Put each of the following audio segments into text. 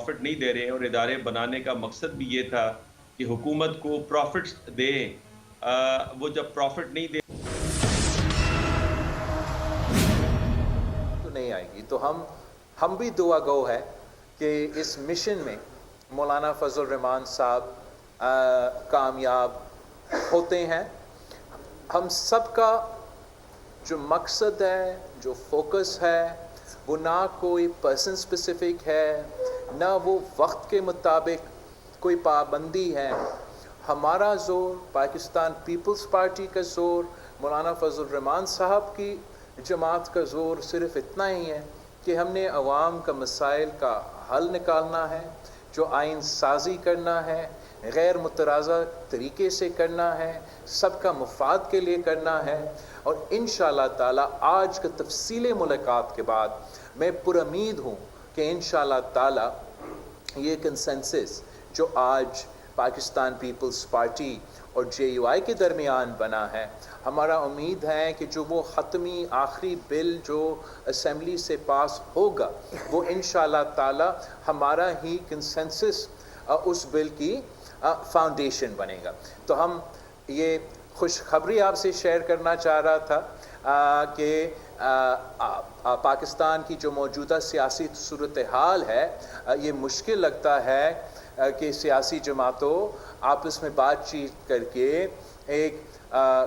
Profit नहीं दे रहे हैं और इदारे बनाने का मकसद भी ये था कि हुकूमत को प्रॉफिट्स दें। वो जब प्रॉफिट नहीं दे तो नहीं आएगी, तो हम भी दुआ गो है कि इस मिशन में मौलाना फजल रहमान साहब कामयाब होते हैं। हम सबका जो मकसद है, जो फोकस है, वो ना कोई पर्सन स्पेसिफिक है, ना वो वक्त के मुताबिक कोई पाबंदी है। हमारा ज़ोर, पाकिस्तान पीपल्स पार्टी का ज़ोर, मौलाना फजल रहमान साहब की जमात का ज़ोर सिर्फ़ इतना ही है कि हमने अवाम का मसाइल का हल निकालना है, जो आइन साज़ी करना है, गैर मुतराज़ा तरीके से करना है, सबका मुफाद के लिए करना है। और इंशाअल्लाह ताला आज का तफसीली मुलाकात के बाद मैं पुरुमीद हूँ कि इंशाअल्लाह ताला ये कंसेंसस जो आज पाकिस्तान पीपल्स पार्टी और JUI के दरमियान बना है, हमारा उम्मीद है कि जो वो ख़त्मी आखिरी बिल जो असम्बली से पास होगा वो इंशाअल्लाह ताला हमारा ही कंसेंसस उस बिल की फाउंडेशन बनेगा। तो हम ये खुशखबरी आपसे शेयर करना चाह रहा था कि पाकिस्तान की जो मौजूदा सियासी सूरत हाल है, ये मुश्किल लगता है कि सियासी जमातों आपस में बातचीत करके एक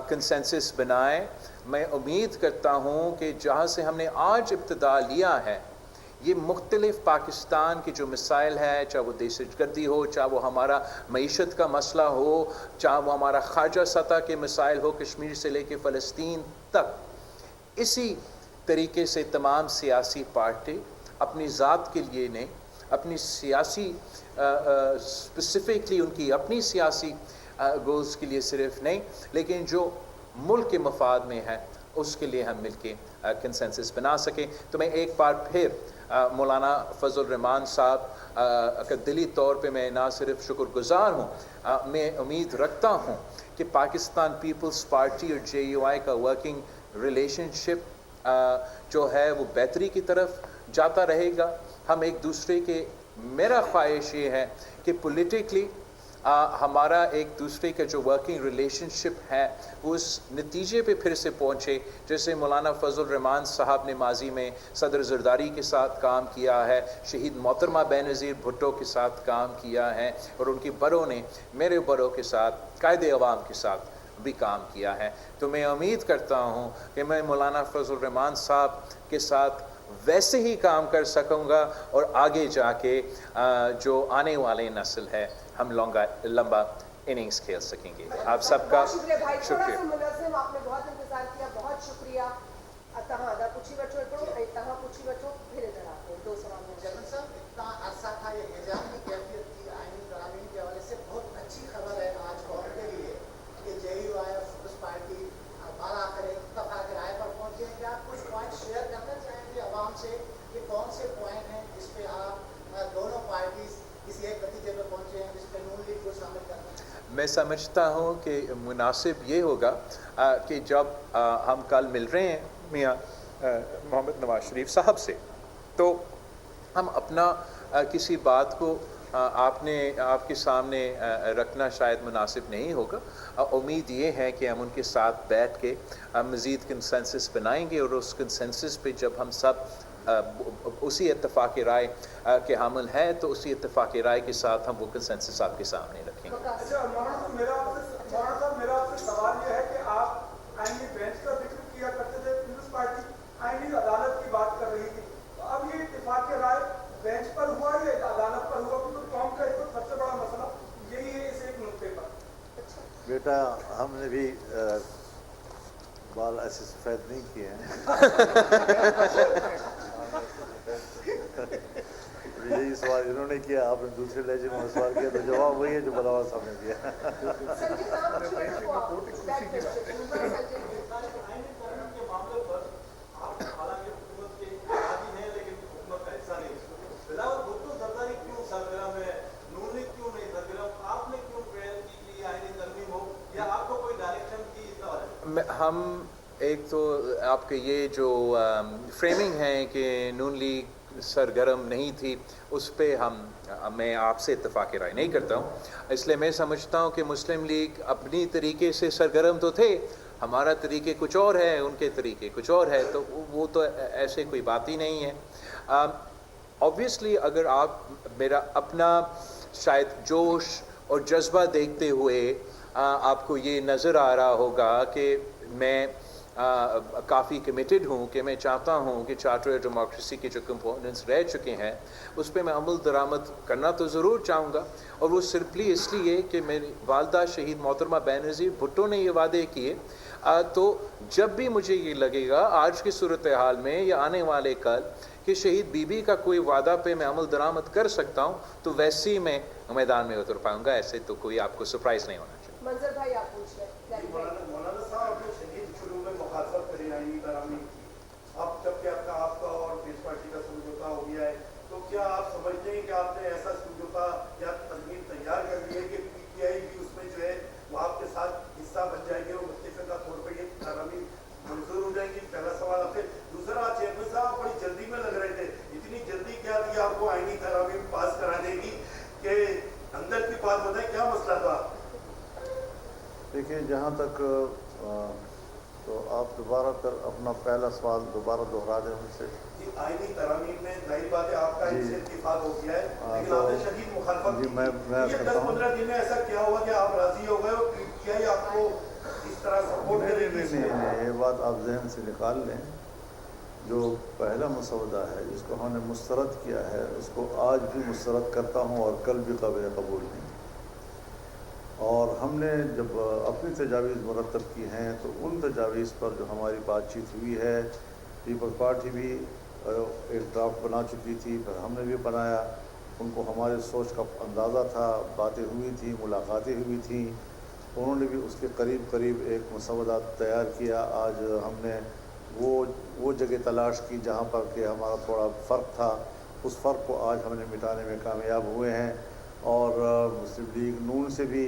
कंसेंसस बनाएं। मैं उम्मीद करता हूँ कि जहाँ से हमने आज इब्तिदा लिया है, ये मुख्तलिफ़ पाकिस्तान की जो मसाइल है, चाहे वो दहशतगर्दी हो, चाहे वो हमारा मईशत का मसला हो, चाहे वो हमारा खारजा सतह के मसाइल हो, कश्मीर से लेके फ़लस्तीन तक, इसी तरीके से तमाम सियासी पार्टी अपनी ज़ात के लिए नहीं, अपनी सियासी स्पेसिफ़िकली उनकी अपनी सियासी गोल्स के लिए सिर्फ नहीं, लेकिन जो मुल्क के मफाद में है उसके लिए हम मिलके कंसेंसस बना सकें। तो मैं एक बार फिर मौलाना फजल रहमान साहब का दिली तौर पे मैं ना सिर्फ शुक्रगुज़ार हूँ, मैं उम्मीद रखता हूँ कि पाकिस्तान पीपल्स पार्टी और JUI का वर्किंग रिलेशनशिप जो है वो बेहतरी की तरफ जाता रहेगा। हम एक दूसरे के, मेरा ख्वाहिश ये है कि पॉलिटिकली हमारा एक दूसरे का जो वर्किंग रिलेशनशिप है वो उस नतीजे पे फिर से पहुँचे जैसे मौलाना फजल रहमान साहब ने माजी में सदर ज़रदारी के साथ काम किया है, शहीद मोहतरमा बेनज़ीर भुट्टो के साथ काम किया है, और उनकी बड़ों ने मेरे बड़ों के साथ, कायदे अवाम के साथ भी काम किया है। तो मैं उम्मीद करता हूँ कि मैं मौलाना फजल रहमान साहब के साथ वैसे ही काम कर सकूँगा और आगे जाके जो आने वाले नस्ल है हम लंबा इनिंग्स खेल सकेंगे। आप सबका शुक्रिया। आपने बहुत इंतजार किया, बहुत शुक्रिया। तहां पूछी बच्चों फिर इधर आते हैं, दो सवाल में जगन साहब, इतना अरसा था ये हिजाब की कैफियत थी, आईनी तरामीम के हवाले से बहुत अच्छी खबर है आज कौम के लिए कि JUI और पीपल्स पार्टी बाला आकर एक इत्तेफाक राय पर पहुंची है। क्या कुछ पॉइंट शेयर करना चाहेंगे अवाम से कि कौन से पॉइंट हैं जिस पे आप दोनों पार्टीज किसी एक नतीजे पर पहुंचे हैं जिस पे नून लीग को शामिल करना? मैं समझता हूँ कि मुनासिब ये होगा कि जब हम कल मिल रहे हैं मियाँ मोहम्मद नवाज शरीफ साहब से, तो हम अपना किसी बात को आपके सामने रखना शायद मुनासिब नहीं होगा। उम्मीद ये है कि हम उनके साथ बैठ के मज़ीद कंसेंसस बनाएंगे और उस कंसेंसस पे जब हम सब उसी इत्तेफाक राय के हामिल है तो उसी इत्तेफाक राय के साथ हम वो कंसेंसस आपके सामने रखेंगे। अच्छा मौलाना साहब, मेरा आपसे सवाल ये है कि आप आईनी बेंच का जिक्र किया करते थे, पीपल्स पार्टी आईनी अदालत की बात कर रही थी, तो अब ये इत्तेफाक राय बेंच पर हुआ या अदालत पर हुआ? क्योंकि कौम का एक सबसे बड़ा मसला यही है इस एक नुक्ते पर। बेटा हमने भी बाल ऐसे सफ़ेद नहीं किए हैं। यही सवाल इन्होंने किया, आपने दूसरे लहजे में सवाल किया, तो जवाब वही है जो बलावा साहब ने दिया। हम एक तो आपके ये जो फ्रेमिंग है कि नून लीग सरगर्म नहीं थी, उस पे मैं आपसे इत्तेफाक राय नहीं करता हूँ। इसलिए मैं समझता हूँ कि मुस्लिम लीग अपनी तरीके से सरगर्म तो थे, हमारा तरीके कुछ और है, उनके तरीके कुछ और है, तो वो तो ऐसे कोई बात ही नहीं है। ऑब्वियसली अगर आप मेरा अपना शायद जोश और जज्बा देखते हुए आपको ये नज़र आ रहा होगा कि मैं काफ़ी कमिटेड हूँ, कि मैं चाहता हूँ कि चार्टर डेमोक्रेसी के जो कंपोनेंट्स रह चुके हैं उस पर मैं अमल दरामद करना तो ज़रूर चाहूँगा। और वो सिर्फली इसलिए कि मेरी वालदा शहीद मोहतरमा बेनज़ीर भुट्टो ने ये वादे किए, तो जब भी मुझे ये लगेगा आज की सूरत हाल में या आने वाले कल कि शहीद बीबी का कोई वादा पे मैं अमल दरामद कर सकता हूँ, तो वैसे ही मैं मैदान में उतर पाऊँगा। ऐसे तो कोई आपको सरप्राइज़ नहीं होना चाहिए। मंजर भाई आप पूछ रहे हैं। मौलाना साहब, आपने शदीद शुरू में मुखालफत करी आईनी तरामीम की, अब जबकि आपका और पीस पार्टी का समझौता हो गया है, तो क्या आप समझते हैं कि आपने ऐसा समझौता या तजवीज़ तैयार कर ली है कि PTI भी उसमें जो है वो आपके साथ हिस्सा बन जाएंगे और मुत्तफ़िक़ा तौर पर ये तरामीम मंजूर हो जाएंगी? पहला सवाल आपसे। दूसरा, चेयरमैन साहब बड़ी जल्दी में लग रहे थे, इतनी जल्दी क्या थी आपको आईनी तरामीम पास कराने की कि अंदर की बात बताएं, क्या मसला था? देखिए, जहाँ तक तो आप दोबारा कर अपना पहला सवाल दोबारा दोहरा दें मुझसे। जी, आईनी तरामीम में जाहिर बात है आपका इससे इत्तेफाक हो गया है, लेकिन तो आपने शदीद मुखालफत जी, की। मैं ये 10-15 दिन में ऐसा क्या हुआ कि आप राजी हो गए और PTI आपको इस तरह सपोर्ट करेगी? नहीं, ये बात आप जहन से निकाल लें। जो पहला मसौदा है जिसको हमने मुस्तरद किया है उसको आज भी मुस्तरद करता हूँ और कल भी काबिल कबूल नहीं। और हमने जब अपनी तजावीज़ मुरतब की हैं तो उन तजावीज़ पर जो हमारी बातचीत हुई है, पीपल्स पार्टी भी एक ड्राफ्ट बना चुकी थी, फिर हमने भी बनाया, उनको हमारे सोच का अंदाज़ा था, बातें हुई थी, मुलाकातें हुई थी, उन्होंने भी उसके करीब करीब एक मसौदा तैयार किया। आज हमने वो जगह तलाश की जहाँ पर कि हमारा थोड़ा फ़र्क था, उस फ़र्क को आज हमने मिटाने में कामयाब हुए हैं। और मुस्लिम लीग नून से भी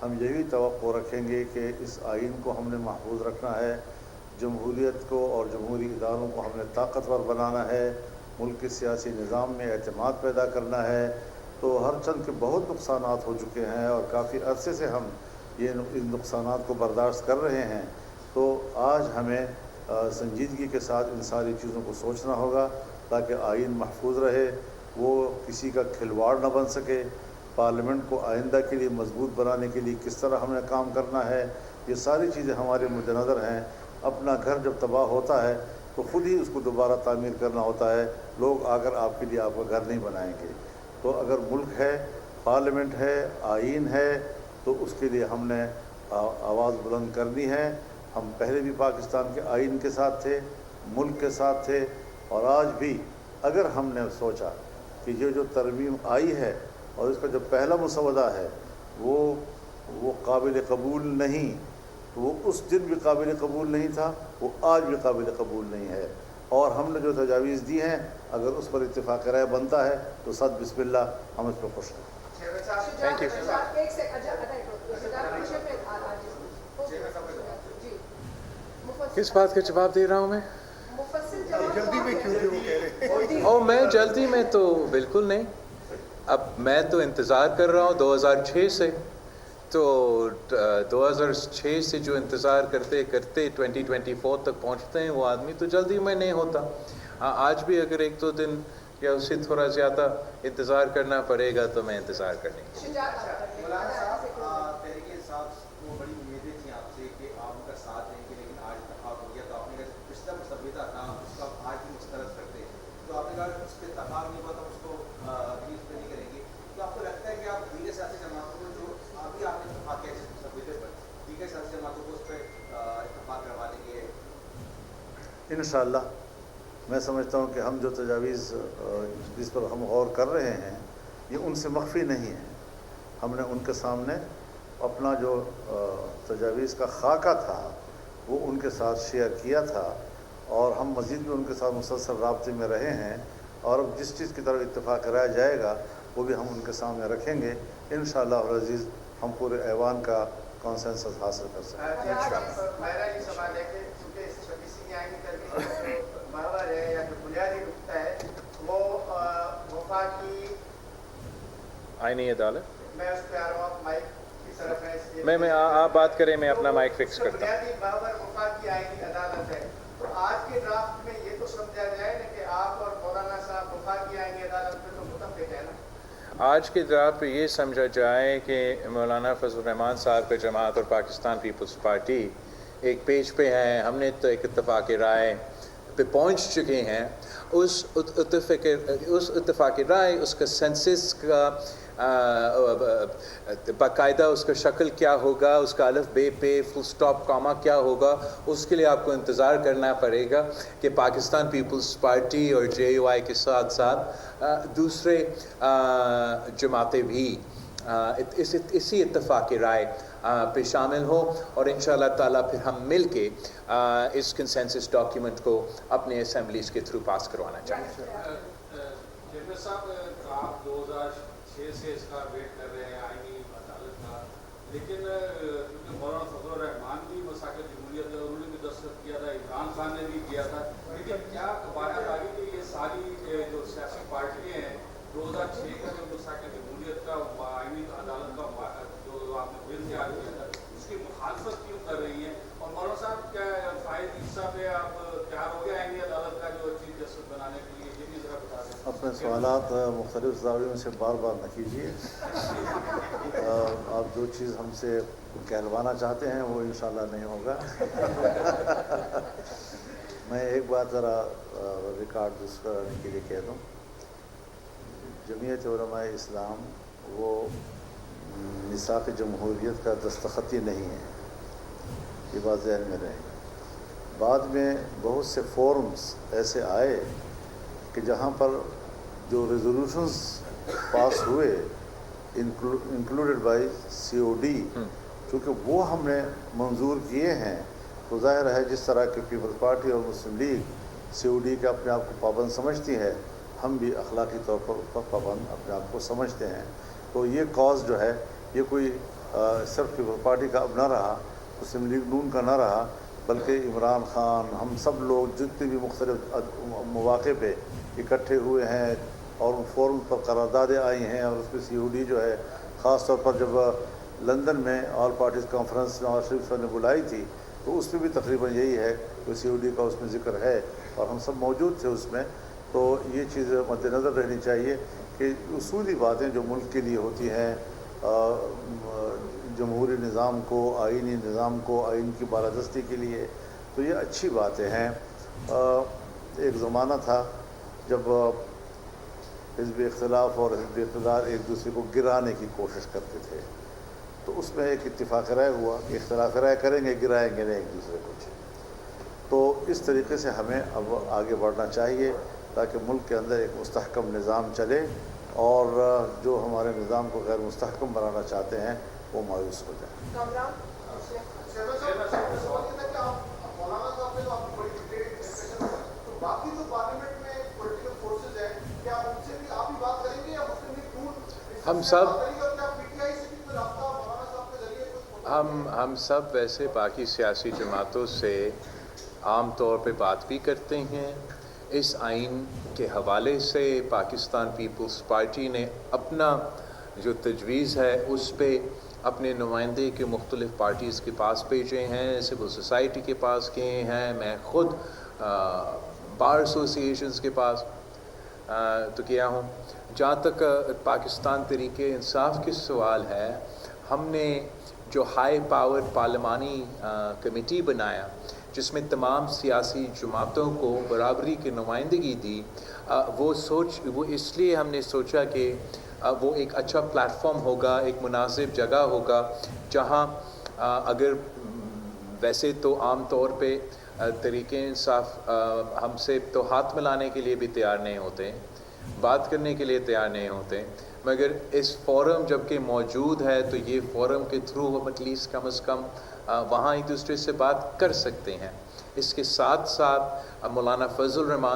हम यही तवक्को रखेंगे कि इस आइन को हमने महफूज रखना है, जमहूरियत को और जमहूरी इदारों को हमने ताकतवर बनाना है, मुल्क के सियासी निज़ाम में एतमाद पैदा करना है। तो हर चंद के बहुत नुकसानात हो चुके हैं और काफ़ी अरसे से हम इन नुकसानात को बर्दाश्त कर रहे हैं। तो आज हमें संजीदगी के साथ इन सारी चीज़ों को सोचना होगा ताकि आइन महफूज रहे, वो किसी का खिलवाड़ न बन सके। पार्लियामेंट को आइंदा के लिए मजबूत बनाने के लिए किस तरह हमें काम करना है, ये सारी चीज़ें हमारे मद्देनज़र हैं। अपना घर जब तबाह होता है तो ख़ुद ही उसको दोबारा तामीर करना होता है, लोग आकर आपके लिए आपका घर नहीं बनाएंगे। तो अगर मुल्क है, पार्लियामेंट है, आइन है, तो उसके लिए हमने आवाज़ बुलंद करनी है। हम पहले भी पाकिस्तान के आइन के साथ थे, मुल्क के साथ थे, और आज भी अगर हमने सोचा कि ये जो तरमीम आई है और इसका जो पहला मसौदा है वो काबिल कबूल नहीं, तो वो उस दिन भी काबिल कबूल नहीं था, वो आज भी काबिल कबूल नहीं है। और हमने जो तजावीज़ दी हैं अगर उस पर इत्तेफाक राय बनता है तो सद बिस्मिल्लाह, हम इस पर खुश हैं। Thank you. एक किस बात का जवाब दे रहा हूँ मैं? जल्दी में क्यों थे वो कह रहे हैं? मैं जल्दी में तो बिल्कुल नहीं। अब मैं तो इंतज़ार कर रहा हूँ 2006 से, तो 2006 से जो इंतज़ार करते करते 2024 तक पहुँचते हैं वो आदमी, तो जल्दी में नहीं होता। हाँ, आज भी अगर 1-2 दिन या उससे थोड़ा ज़्यादा इंतज़ार करना पड़ेगा तो मैं इंतज़ार करने की। मौलाना साहब, तहरीक इंसाफ को बड़ी उम्मीदें थी आपसे कि आप उनका साथ देंगे, लेकिन आज इत्तेफाक हो गया, तो आपने कहा पिछला मुसव्विदा था उसका आज भी मुस्तरद करते हैं, तो आपने कहा उस पर इत्तेफाक नहीं हुआ तो उसको रिलीज पे नहीं करेंगे। तो आपको लगता है कि आप दीगर सियासी जमातों को जो अभी आपने इत्तेफाक किया जिस मुसव्विदे पर, दीगर सियासी जमातों को उस पर इत्तेफाक करवा देंगे? इंशाअल्लाह मैं समझता हूँ कि हम जो तजावीज़ जिस पर हम गौर कर रहे हैं ये उनसे मख्फी नहीं है। हमने उनके सामने अपना जो तजावीज़ का खाका था वो उनके साथ शेयर किया था, और हम मज़ीद भी उनके साथ मुसलसल राब्ते में रहे हैं, और अब जिस चीज़ की तरफ इत्तेफाक कराया जाएगा वो भी हम उनके सामने रखेंगे। इंशाअल्लाह अज़ीज़ हम पूरे ऐवान का कॉन्सेंसस हासिल कर सकते हैं। मेरा ये सवाल है कि चूँकि इस 26वीं आईनी तरमीम जो महवर है या जो बुनियादी नुकता है वो आईनी अदालत मैं उस पे आ रहा हूँ, आप माइक की तरफ है इसलिए मैं आप बात करें, मैं अपना माइक फिक्स करता हूँ। बुनियादी बाबर वफाकी आईनी अदालत है, तो आज के ड्राफ्ट में ये तो समझा जाए ना कि आप और मौलाना साहब वफाकी आईनी अदालत में तो मुतफिक है ना। आज के ड्राफ्ट पे ये समझा जाए कि मौलाना फजल रहमान साहब का जमात और पाकिस्तान पीपल्स पार्टी एक पेज पे हैं, हमने तो एक इत्तफाक़ राय पे पहुंच चुके हैं। उस इत्तफाक़ राय, उसका सेंसस का बाकायदा उसका शक्ल क्या होगा, उसका अलिफ बे पे फुल स्टॉप कामा क्या होगा, उसके लिए आपको इंतज़ार करना पड़ेगा कि पाकिस्तान पीपल्स पार्टी और JUI के साथ साथ दूसरे जमातें भी इसी इत्तफाक़ राय पे शामिल हो और इंशाअल्लाह ताला फिर हम मिल के इस कंसेंसस डॉक्यूमेंट को अपने असेंबलीज़ के थ्रू पास करवाना चाहेंगे। चेयरमैन साहब, आप 2006 से इसका वेट कर रहे हैं आईनी अदालत का, लेकिन क्योंकि मौलाना फजल रहमान भी मसाक़िल जमहूरियत उन्होंने भी दस्तखत किया था, इमरान खान ने भी किया था, लेकिन क्या बात आ गई कि ये सारी जो सियासी पार्टियाँ हैं 2006 का जो मसाक़िल जमहूरियत का आईनी अदालत का जो आपने बिल तैयार किया था उसकी मुखालफत क्यों कर रही हैं? और मौलाना साहब, क्या फायद हिस्सा पे आप तैयार हो गए आईनी अदालत का जो चीफ जस्टिस बनाने के लिए, ये भी ज़रा बता दें। अपने सवालात मुख्तलिफ ज़ावियों से बार बार न कीजिए। आप जो चीज़ हमसे कहलवाना चाहते हैं वो इंशाल्लाह नहीं होगा। मैं एक बात ज़रा रिकॉर्ड दुरुस्त कराने के लिए कह दूँ, जमीयत उलमाए इस्लाम वो मिसाक़ जमहूरियत का दस्तखती नहीं है, ये बात ज़हन में रहे। बाद में बहुत से फोरम्स ऐसे आए कि जहाँ पर जो रेजोल्यूशंस पास हुए इंक्लूडेड बाय COD, चूँकि वो हमने मंजूर किए हैं, तो ज़ाहिर है जिस तरह की पीपल्स पार्टी और मुस्लिम लीग COD के अपने आप को पाबंद समझती है, हम भी अखलाकी तौर पर पाबंद अपने आप को समझते हैं। तो ये कॉज जो है ये कोई सिर्फ पीपल्स पार्टी का अब ना रहा, मुस्लिम लीग नून का ना रहा, बल्कि इमरान खान, हम सब लोग जितने भी मुख्तलिफ मौक़े पे इकट्ठे हुए हैं और उन फोरम पर करारदादें आई हैं और उसमें COD जो है ख़ास तौर पर जब लंदन में all parties conference Nawaz Sharif साहब ने बुलाई थी तो उसमें भी तकरीबन यही है कि COD का उसमें ज़िक्र है और हम सब मौजूद थे उसमें। तो ये चीज़ मद्देनज़र रहनी चाहिए कि उसूली बातें जो मुल्क के लिए होती हैं, जमहूरी निज़ाम को, आइनी निज़ाम को, आइन की बालादस्ती के लिए, तो ये अच्छी बातें हैं। एक ज़माना था जब हिज़्ब इख्तिलाफ़ और हिज़्ब इक़्तिदार एक दूसरे को गिराने की कोशिश करते थे, तो उसमें एक इत्तिफ़ाक़ राय हुआ कि इख्तिलाफ़ राय करेंगे, गिराएंगे नहीं एक दूसरे को। तो इस तरीके से हमें अब आगे बढ़ना चाहिए ताकि मुल्क के अंदर एक मुस्तहकम निज़ाम चले और जो हमारे निज़ाम को गैर मुस्तहकम बनाना चाहते हैं वो मायूस हो जाए। हम सब वैसे बाकी सियासी जमातों से आम तौर पे बात भी करते हैं। इस आइन के हवाले से पाकिस्तान पीपल्स पार्टी ने अपना जो तजवीज़ है उस पे अपने नुमाइंदे के मुख्तलिफ़ पार्टीज़ के पास भेजे हैं, सिविल सोसाइटी के पास किए हैं, मैं ख़ुद बार एसोसिएशंस के पास तो किया हूँ। जहाँ तक पाकिस्तान तरीके इंसाफ की सवाल है, हमने जो हाई पावर पार्लिमानी कमेटी बनाया जिसमें तमाम सियासी जमातों को बराबरी की नुमाइंदगी दी, वो इसलिए हमने सोचा कि वो एक अच्छा प्लेटफॉर्म होगा, एक मुनासिब जगह होगा जहाँ अगर वैसे तो आम तौर पे तरीके इंसाफ हमसे तो हाथ मिलाने के लिए भी तैयार नहीं होते, बात करने के लिए तैयार नहीं होते, मगर इस फोरम जबकि मौजूद है तो ये फोरम के थ्रू हम एटलीस्ट कम से कम वहाँ एक दूसरे से बात कर सकते हैं। इसके साथ साथ मौलाना फजल रहमान